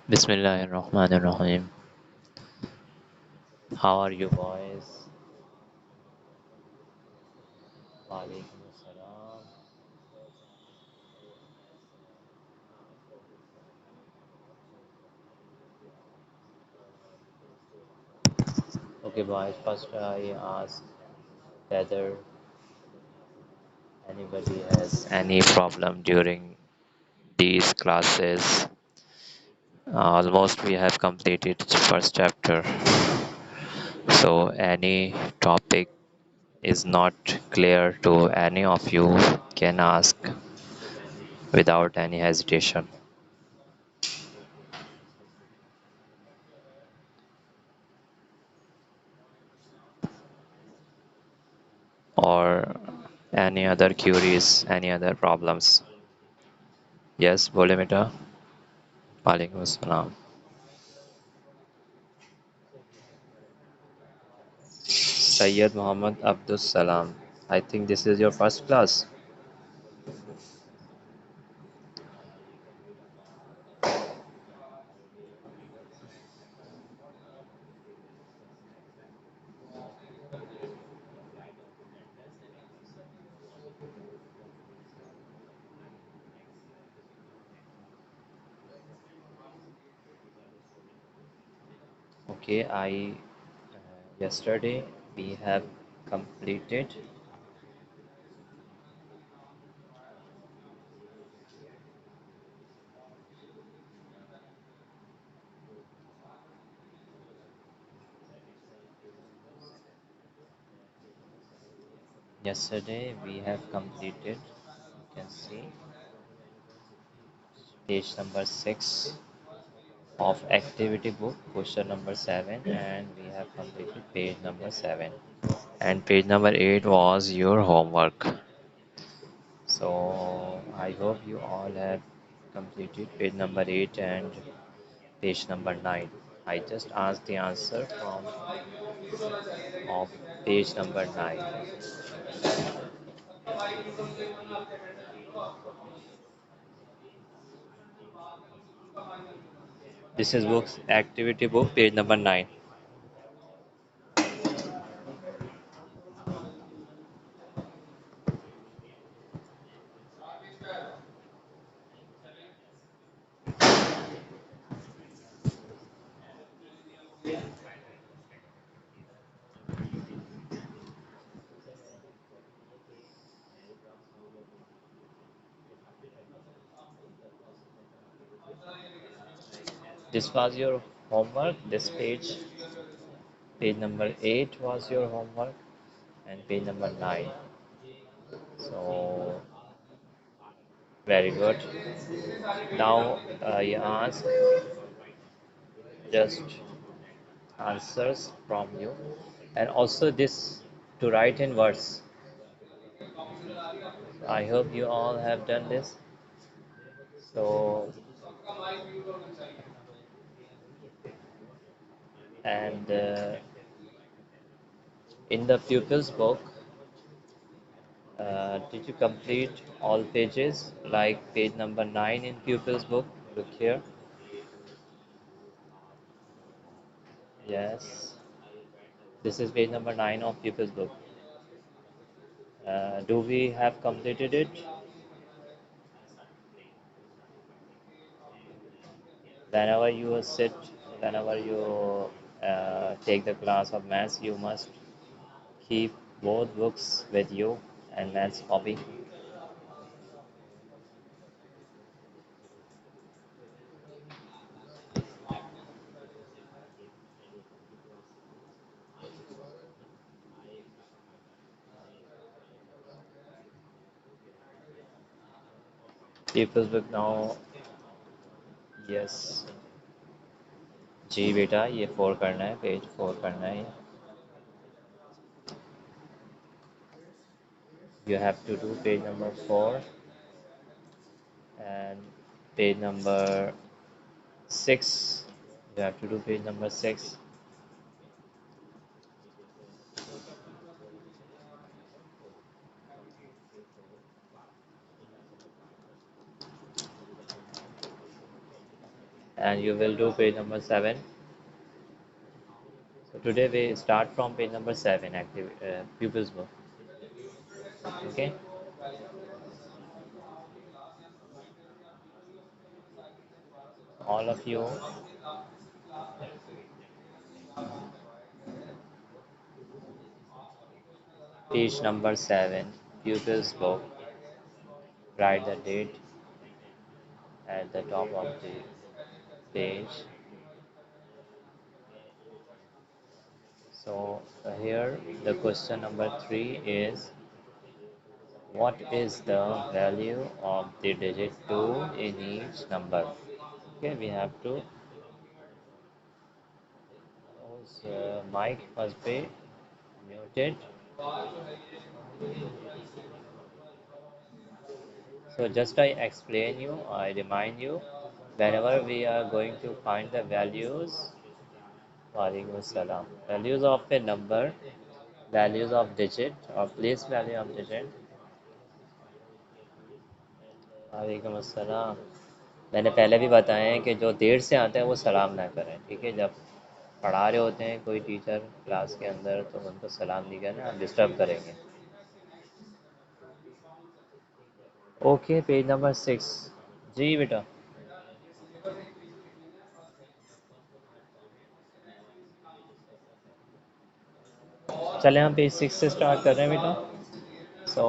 Bismillahirrahmanirrahim. How are you boys? Walaikum assalam. Okay boys, first I ask whether anybody has any problem during these classes. Almost we have completed the first chapter. So any topic is not clear to any of you can ask without any hesitation. Or any other queries, any other problems. Yes, bole beta. Walaikum assalam. Sayyid Muhammad Abdus Salam. I think this is your first class. Okay, yesterday we have completed. Yesterday we have completed. You can see page number 6 of activity book, question number 7, and we have completed page number 7. And page number 8 was your homework. So I hope you all have completed page number 8 and page number 9. I just asked the answer from of page number 9. This is books activity book page number 9. This was your homework. This page number 8 was your homework, and page number 9. So very good. Now I ask just answers from you, and also this to write in words. I hope you all have done this. So and in the pupils book, did you complete all pages like page number 9 in pupils book? Look here. Yes, this is page number 9 of pupils book. Do we have completed it? Whenever you sit, whenever you take the class of maths, you must keep both books with you and maths copy. People's book now yes जी बेटा ये 4 करना है page 4 करना है you have to do page number 4 and page number 6 you have to do page number 6 and you will do page number 7. So today we start from page number 7, active pupils book. Okay, all of you, page number 7, pupils book. Write the date at the top of the page. So here the question number 3 is, what is the value of the digit 2 in each number? Okay, we have to whose mic must be muted. So just I explain you, I remind you, whenever we are going to find the values, Walaikum Salam, values of a number, values of digit or place value of digit. वालेकुम अस्सलाम। मैंने पहले भी बताया है कि जो देर से आते हैं वो सलाम ना करें, ठीक है। जब पढ़ा रहे होते हैं कोई टीचर क्लास के अंदर तो उनको सलाम नहीं करना, आप डिस्टर्ब करेंगे। Okay, page number 6। जी बेटा, चले हम पेज 6 से स्टार्ट कर रहे हैं बेटा। सो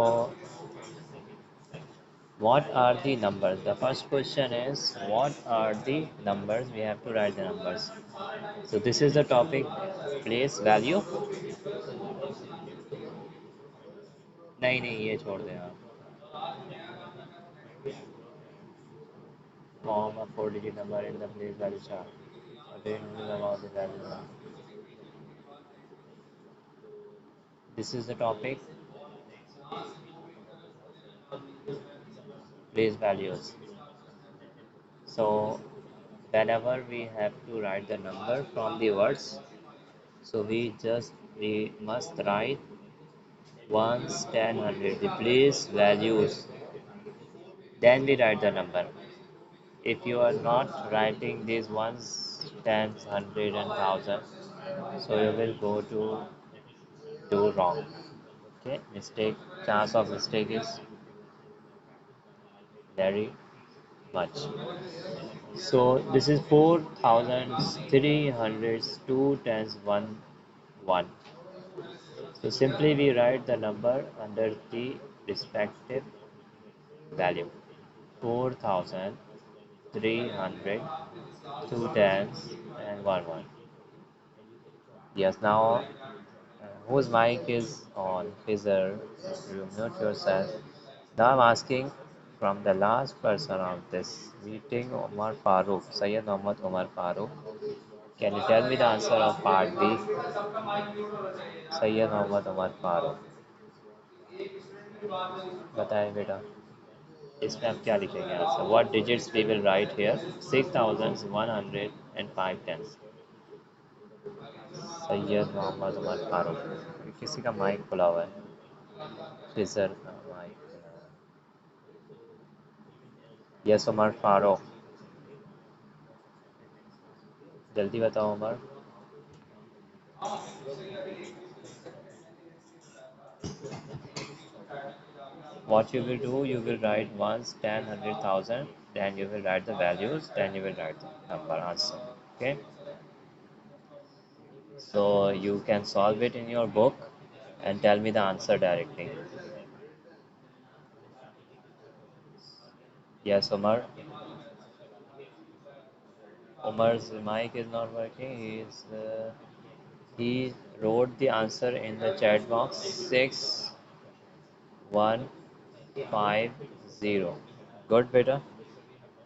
what are the numbers? The first question is, what are the numbers? We have to write the numbers. So this is the topic, place value। नहीं नहीं, ये छोड़ दें आप। Form a 4-digit number in the place value chart. Again, about the value. This is the topic, place values. So whenever we have to write the number from the words, so we must write ones, 10, 100, the place values. Then we write the number. If you are not writing these ones, tens, hundred, and thousand, so you will go to do wrong. Okay, mistake, chance of mistake is very much. So this is 4,300, two tens, one, one. So simply we write the number under the respective value. 4,300, two tens, and one one. Yes, now whose mic is on? Fizzer, you mute yourself. Now I'm asking from the last person of this meeting, Omar Farooq, Sayyid Muhammad Omar Farooq. Can you tell me the answer of part B? Sayyid Muhammad Omar Farooq, बताएं बेटा, इसमें आप क्या लिखेंगे answer? What digits we will write here? 6,105 tens. Syed Mohammad Umar Farooq, किसी का mic खुला हुआ है, फिजर का माइक खुला हुआ है। यस उमर फारूक, जल्दी बताओ Umar. What you will do, you will write ones, 10, 100,000, then you will write the values, then you will write the number answer. Okay, so you can solve it in your book and tell me the answer directly. Yes, Umar. Umar's mic is not working. He wrote the answer in the chat box, 6150. Good, beta.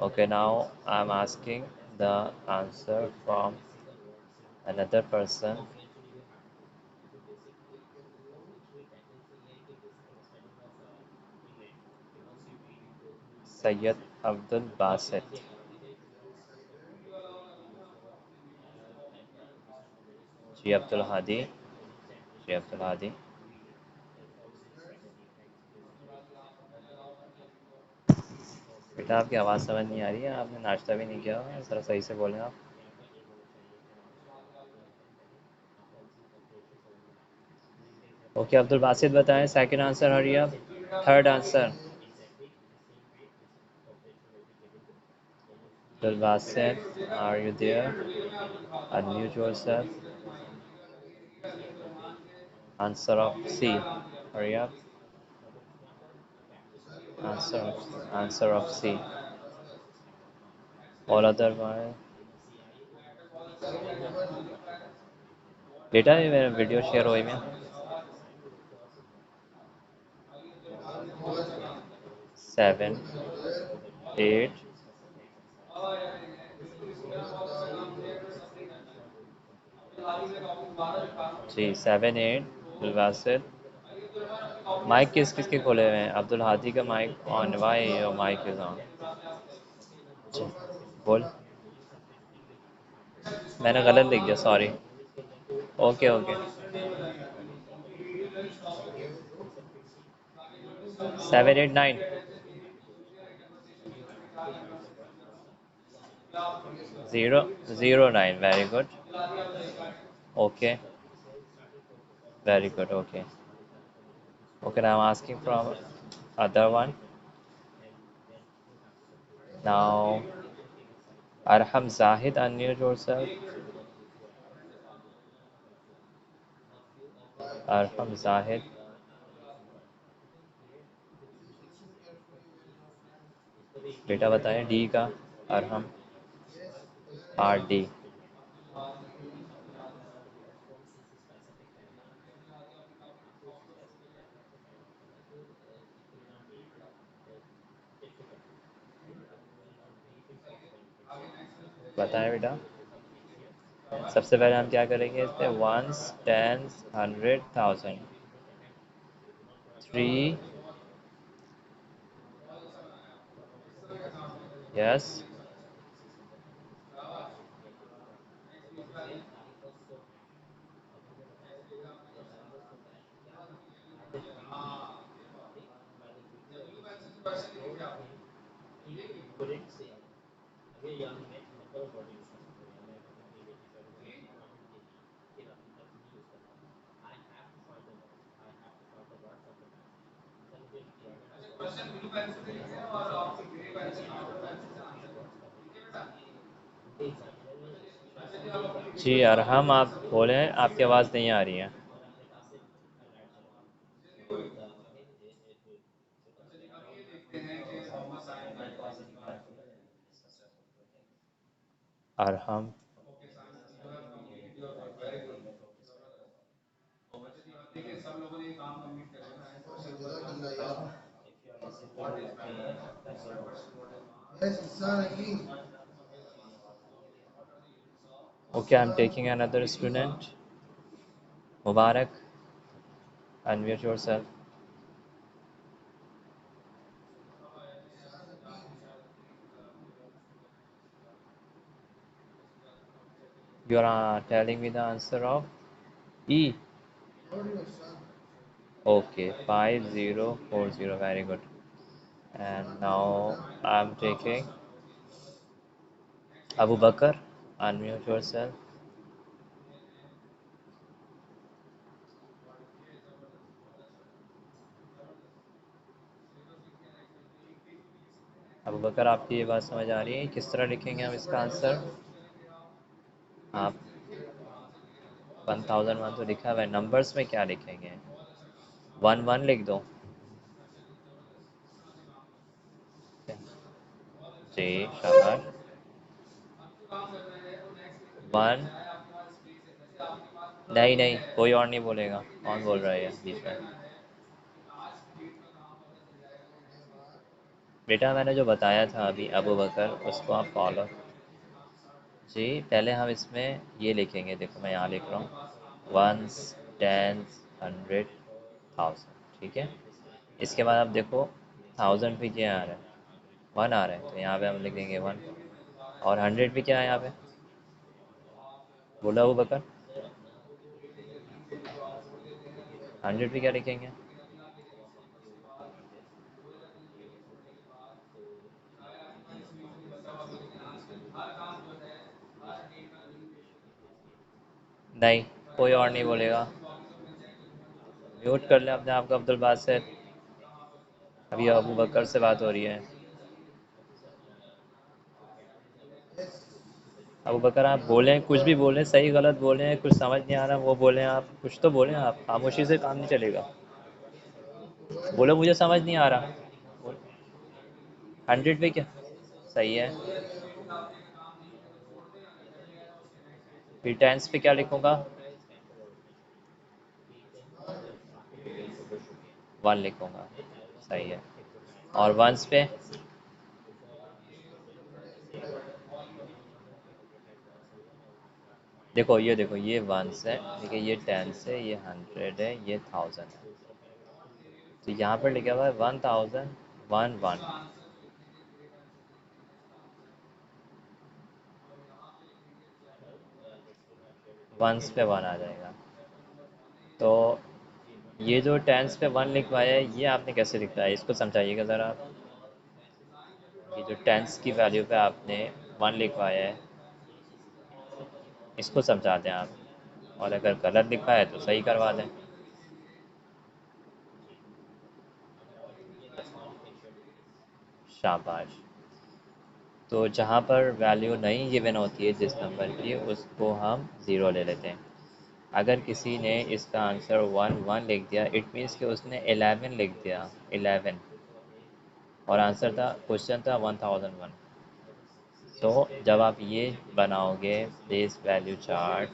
Okay, now I'm asking the answer from another person. Sayyid Abdul Basit. Ji Abdul Hadi. Ji Abdul Hadi. बेटा आपकी आवाज़ समझ नहीं आ रही है, आपने नाश्ता भी नहीं किया हुआ है, ज़रा सही से बोलें आप। ओके अब्दुल बासित बताएं सेकंड आंसर, हरी आप। Third answer Abdul Basit, are you there? Unmute yourself. Answer of C, Hari आप। Answer of C, all other one. बेटा ये मेरा वीडियो शेयर हुई में 7 8 जी 7 8 बिलवासित। माइक किस किस के खोले हुए हैं? अब्दुल हादी का mic on, why your mic is on. जी बोल, मैंने गलत लिख दिया, sorry. Okay okay, 7 8 9। 0 0 9, very good. Okay, very good, okay. Okay now I'm asking from other one now। Arham Zahid, unmute yourself। Arham Zahid, बेटा बताएं डी का। Arham, are D. बताएं बेटा। सबसे पहले हम क्या करेंगे इसमें? Ones, tens, 100, 1000। 3, यस। जी अरहम आप बोलें, आपकी आवाज़ नहीं आ रही है। Arham, okay I am taking another student. Mubarak, unmute yourself। You are telling me the answer of E. Okay, 5040, very good। And now I'm taking Abu Bakr, unmute yourself। Abu Bakr आपकी ये बात समझ आ रही है किस तरह लिखेंगे हम इसका आंसर? आप 1001 तो लिखा हुआ है, नंबर्स में क्या लिखेंगे? 1 1 लिख दो। जी शाबाश। 1, नहीं नहीं कोई और नहीं बोलेगा, कौन बोल रहा है बीच में? बेटा मैंने जो बताया था अभी अबू बकर, उसको आप फॉलो। जी पहले हम इसमें ये लिखेंगे, देखो मैं यहाँ लिख रहा हूँ वंस, टेंस, 100, 1000, ठीक है। इसके बाद आप देखो 1000 पे क्या आ रहा है? 1 आ रहा है, तो यहाँ पे हम लिखेंगे 1। और 100 पे क्या है यहाँ पे? बोला अबू बकर, 100 पे क्या लिखेंगे? नहीं, कोई और नहीं बोलेगा। म्यूट कर ले अपने आप को अब्दुल बासित। अभी अबू बकर से बात हो रही है। अबू बकर आप बोलें, कुछ भी बोलें, सही गलत बोलें, कुछ समझ नहीं आ रहा वो बोलें, आप कुछ तो बोलें, आप खामोशी से काम नहीं चलेगा। बोलो मुझे समझ नहीं आ रहा। 100 पे क्या? सही है। फिर टेंस पे क्या लिखूंगा? 1 लिखूंगा। सही है। और वंस पे? देखो ये, देखो ये वंस है, देखिए ये टेंस है, ये 100 है, ये 1000 है। तो यहाँ पर लिखा हुआ है 1000 वन वन। वंस पे 1 आ जाएगा। तो ये जो टेंस पे 1 लिखवाया है, ये आपने कैसे लिखा है, इसको समझाइएगा ज़रा आप। ये जो टेंस की वैल्यू पे आपने 1 लिखवाया है, इसको समझा दें आप, और अगर गलत लिखा है तो सही करवा दें। शाबाश। तो जहाँ पर वैल्यू नहीं गिवन होती है जिस नंबर की, उसको हम ज़ीरो ले लेते हैं। अगर किसी ने इसका आंसर 1 1 लिख दिया, इट मीन्स कि उसने 11 लिख दिया, 11, और आंसर था, क्वेश्चन था 1001। तो जब आप ये बनाओगे प्लेस वैल्यू चार्ट,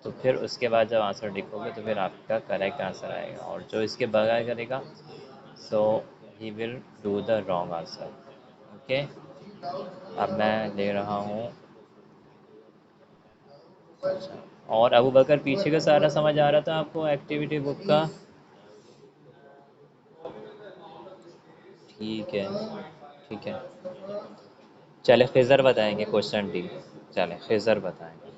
तो फिर उसके बाद जब आंसर लिखोगे तो फिर आपका करेक्ट आंसर आएगा, और जो इसके बगैर करेगा, so he will do the wrong answer. Okay. अब मैं ले रहा हूँ। अच्छा, और अबू बकर पीछे का सारा समझ आ रहा था आपको एक्टिविटी बुक का? ठीक है, ठीक है। चले खिज़र बताएंगे क्वेश्चन डी। चले खिज़र बताएंगे।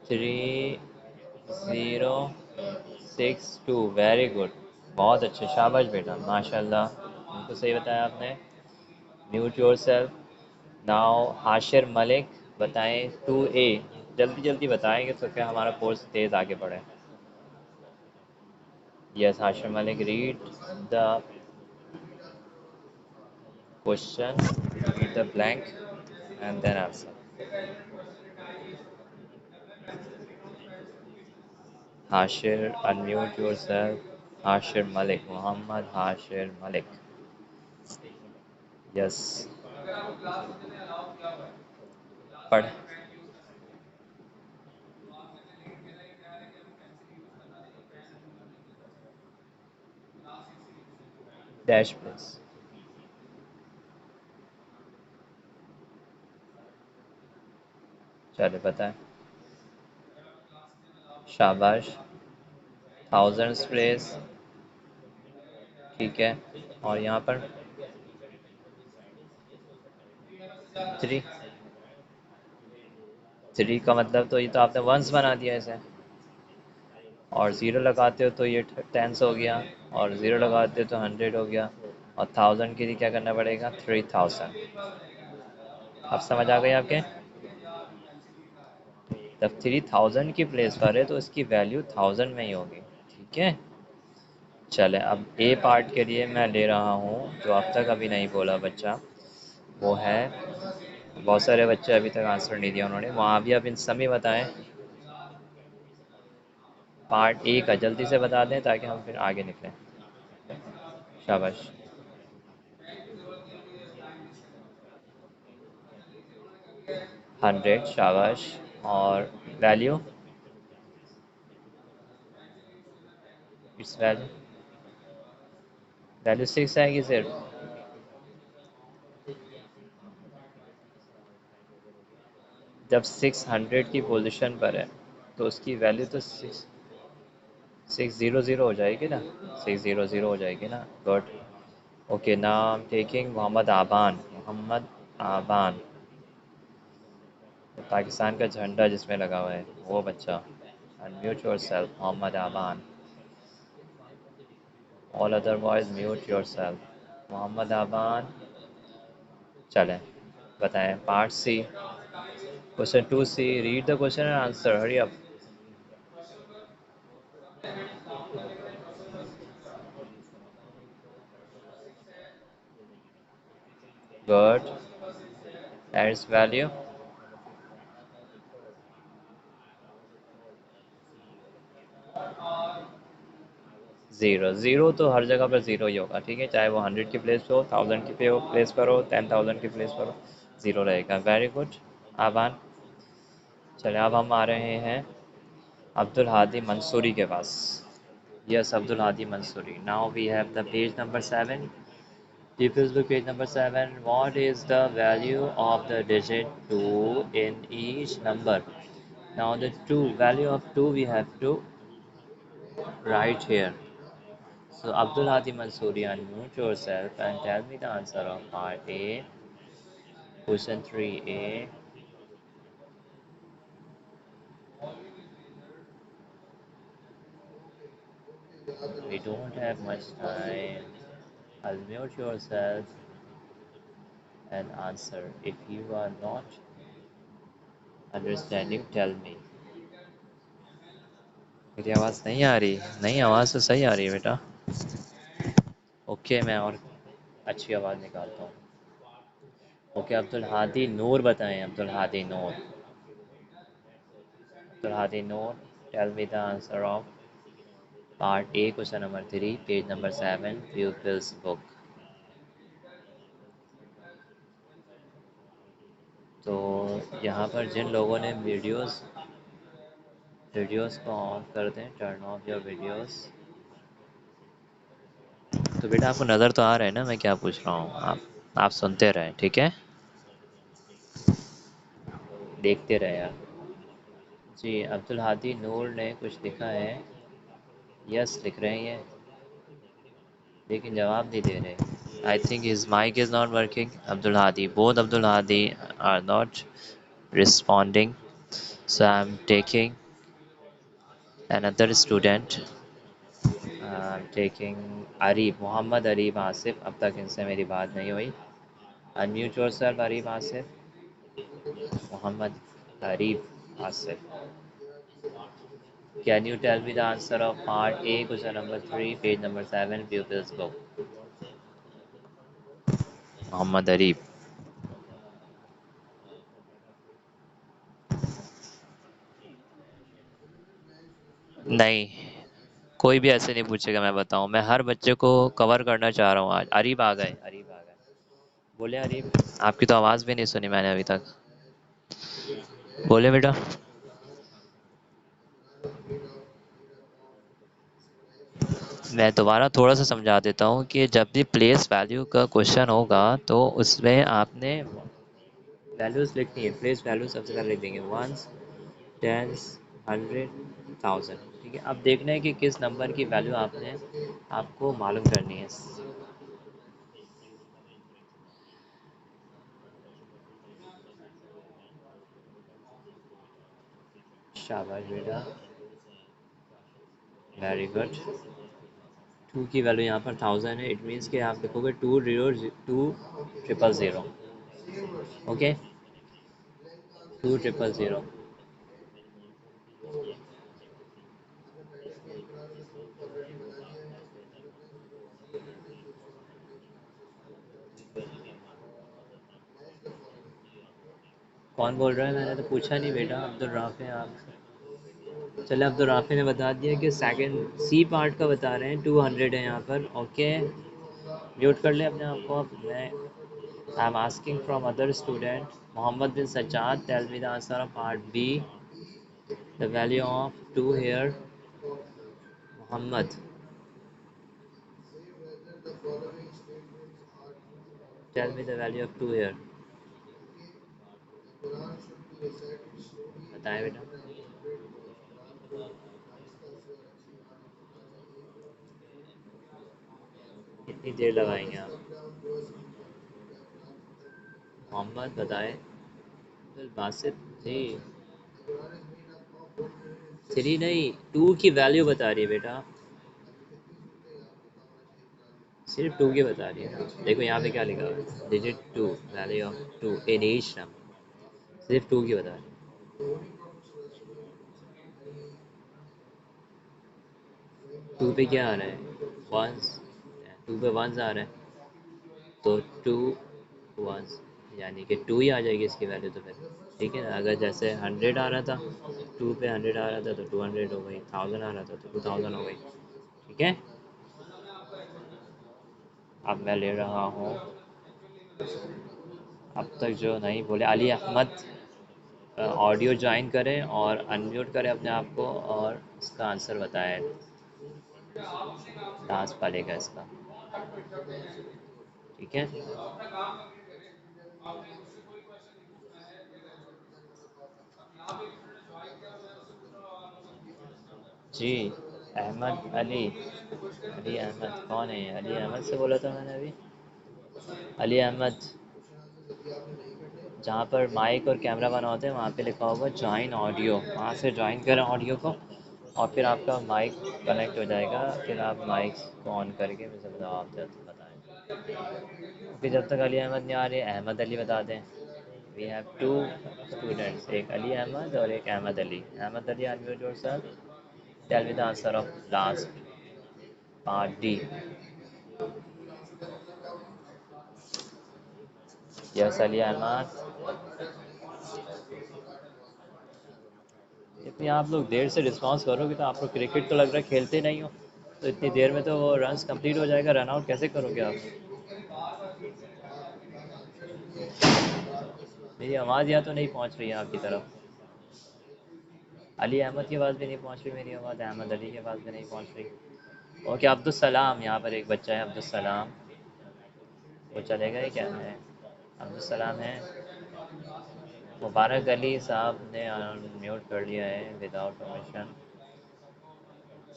3062, वेरी गुड। बहुत अच्छे, शाबाश बेटा, माशाल्लाह, बिल्कुल सही बताया आपने। Mute your self. Now Hashir Malik, बताएं 2A। जल्दी जल्दी बताएंगे तो क्या हमारा कोर्स तेज़ आगे बढ़े। Yes Hashir Malik, read the question, read the blank and then answer. Hashir, unmute yourself. Hashir Malik, Mohammad Hashir Malik. Yes. पढ़। Dash please. चले बताएं। शाबाश। Thousands place. ठीक है। और यहाँ पर 3। 3 का मतलब, तो ये तो आपने वंस बना दिया इसे। और ज़ीरो लगाते हो तो ये टेंस हो गया, और ज़ीरो लगाते हो तो 100 हो गया, और 1000 के लिए क्या करना पड़ेगा, 3000। अब समझ आ गई आपके? जब 3000 की प्लेस पर है तो इसकी वैल्यू 1000 में ही होगी। ठीक है। चले अब ए पार्ट के लिए मैं ले रहा हूँ, जो अब तक अभी नहीं बोला बच्चा, वो है, बहुत सारे बच्चे अभी तक आंसर नहीं दिया उन्होंने, वहाँ भी आप इन समय बताएं। पार्ट ए का जल्दी से बता दें ताकि हम फिर आगे निकलें। शाबाश। 100, शाबाश। और वैल्यू? इट्स वैल्यू, वैल्यू 6 आएगी सिर्फ। जब 600 की पोजीशन पर है तो उसकी वैल्यू तो 600 हो जाएगी ना, 600 हो जाएगी ना। गुड। ओके, नाम टेकिंग मोहम्मद आबान। मोहम्मद आबान, पाकिस्तान का झंडा जिसमें लगा हुआ है वो बच्चा। Unmute yourself Mohammad Aban. All other boys mute yourself. Mohammad Aban. चलें बताएं part C. Question 2C. Read the question and answer. Hurry up. Good. Adds value. 0 तो हर जगह पर 0 ही होगा, ठीक है, चाहे वो 100 की प्लेस हो, 1000 की प्लेस पर हो, 10,000 की प्लेस पर हो, 0 रहेगा। Very good Aban. चलिए अब हम आ रहे हैं अब्दुल हादी मंसूरी के पास। Yes, Abdul Hadi Mansoori. Now we have the page number 7। People's book page number 7. What is the value of the digit 2 in each number? Now the 2 value of 2 we have to write here. So Abdul Hadi Mansoori, unmute yourself and tell me the answer of part A. Question 3A. We don't have much time. Unmute yourself and answer. If you are not understanding, tell me. मेरी आवाज़ नहीं आ रही? नहीं, आवाज़ तो सही आ रही है बेटा। ओके, मैं और अच्छी आवाज़ निकालता हूँ। ओके, अब्दुल हादी नूर बताएं। Abdul Hadi Noor. Abdul Hadi Noor, tell me the answer of part A, question number 3, page number 7, pupils book. तो यहाँ पर जिन लोगों ने वीडियोस को ऑफ कर दें, टर्न ऑफ योर वीडियोस। तो बेटा आपको नज़र तो आ रहा है ना मैं क्या पूछ रहा हूँ? आप सुनते रहें, ठीक है, देखते रहे आप। जी, अब्दुल हादी नूर ने कुछ लिखा है। यस लिख रहे हैं ये, लेकिन जवाब नहीं दे रहे। I think his mic is not working. Abdul Hadi, both Abdul Hadi are not responding, so I'm taking another student. I'm taking Arif, Mohammad Arif Asif। अब तक इनसे मेरी बात नहीं हुई। Unmute yourself, Arif Asif। Mohammad Arif Asif, can you tell me the answer of part A, question number 3, page number 7, pupils book? Mohammad Arif। नहीं, कोई भी ऐसे नहीं पूछेगा, मैं बताऊं, मैं हर बच्चे को कवर करना चाह रहा हूँ आज। अरीब आ गए, अरीब आ गए। बोले अरीब, आपकी तो आवाज़ भी नहीं सुनी मैंने अभी तक। बोले बेटा। मैं दोबारा थोड़ा सा समझा देता हूँ कि जब भी प्लेस वैल्यू का क्वेश्चन होगा तो उसमें आपने वैल्यूज़ लिखनी है। प्लेस वैल्यू सबसे पहले लिख देंगे, वंस, टेंस, 100, 1000, ठीक है। अब देखना है कि किस नंबर की वैल्यू आपको मालूम करनी है। शाबाश बेटा, वेरी गुड। 2 की वैल्यू यहाँ पर 1000 है। इट मीन्स कि आप लिखोगे 2 0 ओके, 2 0 0। कौन बोल रहा है? मैंने तो पूछा नहीं बेटा। अब्दुल राफे आप। चले, अब्दुल राफे ने बता दिया कि सेकंड सी पार्ट का बता रहे हैं। 200 है यहाँ पर। ओके, म्यूट कर ले अपने आप को। अब मैं I am asking from other student. Mohammad bin Sajjad, tell me the answer of part B, the value of 2 here. Mohammad, tell me the value of 2 here. बताएं बेटा। कितनी देर लगाएंगे आप? मोहम्मद बताएं। अब्दुल बासित जी, 3 नहीं, 2 की वैल्यू बता रही है बेटा। सिर्फ 2 की बता रही है ना। देखो यहाँ पे क्या लिखा है, digit 2, value of 2 in each number. सिर्फ टू की बता रहे। टू पे क्या आ रहा है? वंस। टू पे वंस आ रहा है, तो टू वंस, यानी कि टू ही आ जाएगी इसकी वैल्यू तो फिर। ठीक है ना, अगर जैसे 100 आ रहा था, टू पे 100 आ रहा था तो 200 हो गई, 1000 आ रहा था तो 2000 हो गई। ठीक है। अब मैं ले रहा हूँ, अब तक जो नहीं बोले, अली अहमद, ऑडियो ज्वाइन करें और अनम्यूट करें अपने आप को और इसका आंसर बताएं। लास्ट वालेगा इसका। ठीक है। जी। अहमद अली, अली अहमद कौन है ये? अली अहमद से बोला था मैंने अभी। अली अहमद, जहाँ पर माइक और कैमरा बना होता है वहाँ पे लिखा होगा ज्वाइन ऑडियो, वहाँ से ज्वाइन करें ऑडियो को और फिर आपका माइक कनेक्ट हो जाएगा, फिर आप माइक को ऑन करके मुझे जवाब बताएं। फिर जब तक अली अहमद नहीं आ रहे, अहमद अली बता दें। वी हैव टू स्टूडेंट्स, एक अली अहमद और एक Ahmed Ali. Ahmed Ali, unmute yourself, tell me the answer of last part D. Yes Ali Ahmed. इतनी आप लोग देर से रिस्पॉन्स करोगे तो आप लोग, क्रिकेट तो लग रहा है खेलते नहीं हो, तो इतनी देर में तो वो रन्स कंप्लीट हो जाएगा, रन आउट कैसे करोगे आप? मेरी आवाज़ यहाँ तो नहीं पहुँच रही है आपकी तरफ। अली अहमद की आवाज़ भी नहीं पहुँच रही मेरी आवाज़, अहमद अली की आवाज़ भी नहीं पहुँच रही। ओके, अब्दुल सलाम, यहाँ पर एक बच्चा है अब्दुल सलाम, वो चलेगा ही क्या है? अब्दुल सलाम है। मुबारक अली साहब ने म्यूट कर लिया है विदाउट परमिशन।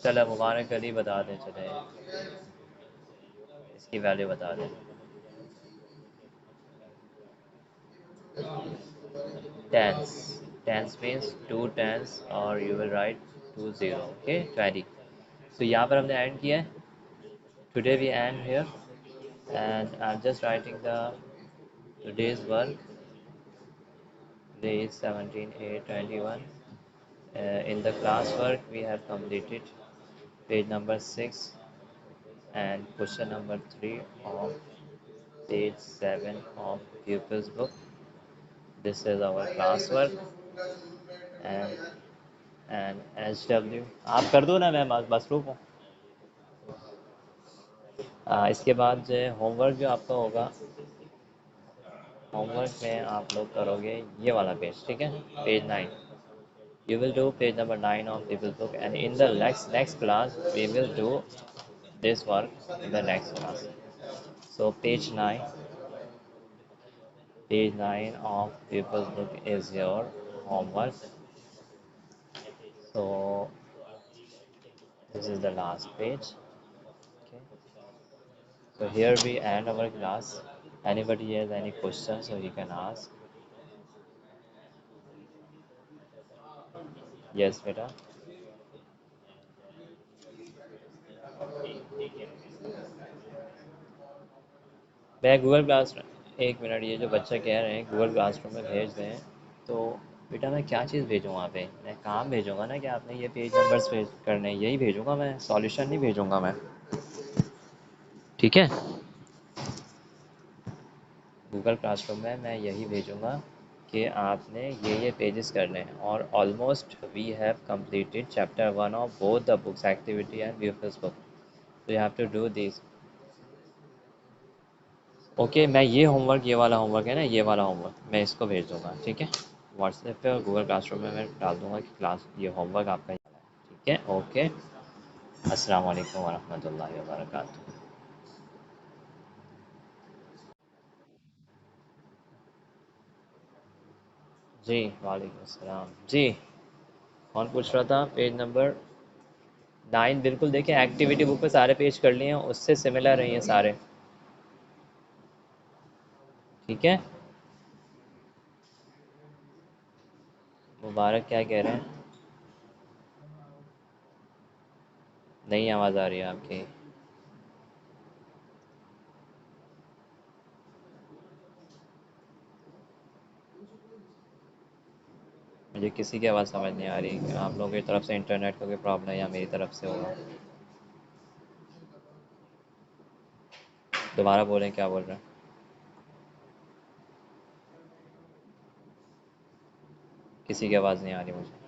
चलो मुबारक अली बता दें, चले इसकी वैल्यू बता दें। Tens, tens means two tens और यू विल राइट 20, ओके 20। तो यहाँ पर हमने एंड किया है, today we end here and I'm just writing the today's work. Today is 17/8/21. In the class work we have completed page number 6 and question number 3 of page 7 of pupils book. This is our class work and HW आप कर दो ना, मैं बस रुको। इसके बाद जो है होमवर्क जो आपका होगा, होमवर्क में आप लोग करोगे ये वाला पेज, ठीक है, page 9। You will do page number 9 of People's Book, and in the next class we will do this work in the next class. So page 9 of People's Book is your homework. So this is the last page. Okay. So here we end our class. Anybody has any questions, so he can ask. Yes, beta. मैं Google class, एक minute, ये जो बच्चा कह रहे हैं Google classroom में भेज दें, तो बेटा मैं क्या चीज़ भेजूँ वहाँ पे? मैं काम भेजूँगा ना कि आपने ये पेज नंबर्स भेज करने, यही भेजूँगा मैं, सॉल्यूशन नहीं भेजूँगा मैं। ठीक है, गूगल क्लासरूम में मैं यही भेजूँगा कि आपने ये पेजेस करने हैं। और almost we have completed chapter 1 of both the books, activity and pupils book, तो you have to do this. Okay, मैं ये होमवर्क, ये वाला होमवर्क है ना, ये वाला होमवर्क मैं इसको भेज दूँगा, ठीक है, व्हाट्सएप पे और गूगल क्लासरूम में मैं डाल दूँगा कि क्लास ये होमवर्क आपका, ठीक है। ओके, अस्सलाम वालेकुम वरहमतुल्लाहि वबरकातुहू। जी वालेकुम अस्सलाम जी। कौन पूछ रहा था? पेज नंबर 9, बिल्कुल देखिए, एक्टिविटी बुक पे सारे पेज कर लिए हैं, उससे सिमिलर हैं ये सारे, ठीक है। मुबारक क्या कह रहे हैं? नहीं आवाज़ आ रही है आपकी। मुझे किसी की आवाज़ समझ नहीं आ रही। आप लोगों की तरफ से इंटरनेट का कोई प्रॉब्लम है या मेरी तरफ से होगा। दोबारा बोलें, क्या बोल रहे हैं? किसी की आवाज़ नहीं आ रही मुझे।